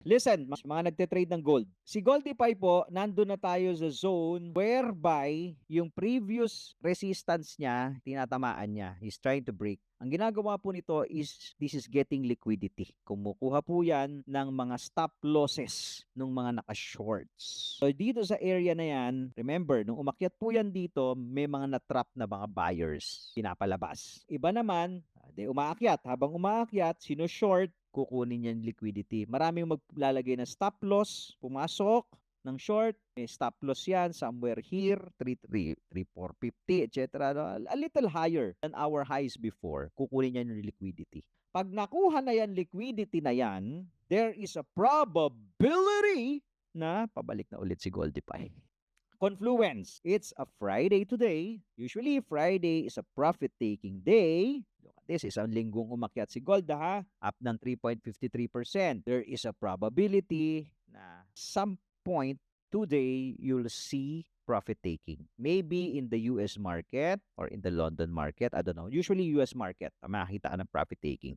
Listen, mga nagte-trade ng gold. Si Goldify po, nandun na tayo sa zone whereby yung previous resistance niya, tinatamaan niya. He's trying to break. Ang ginagawa po nito is, this is getting liquidity. Kumukuha po yan ng mga stop losses ng mga naka-shorts. So dito sa area na yan, remember, nung umakyat po yan dito, may mga na-trap na mga buyers pinapalabas. Iba naman, umaakyat. Habang umaakyat, sino short, kukunin yan liquidity. Maraming maglalagay ng stop loss, pumasok ng short, may stop loss yan somewhere here, 3,450, etc. A little higher than our highs before. Kukunin yan yung liquidity. Pag nakuha na yan liquidity na yan, there is a probability na pabalik na ulit si Goldify. Confluence. It's a Friday today. Usually, Friday is a profit-taking day. Look at this, isang linggong umakyat si gold ha, up ng 3.53%. There is a probability na some point today you'll see profit-taking. Maybe in the US market or in the London market, I don't know. Usually US market, makakita ka ng profit-taking.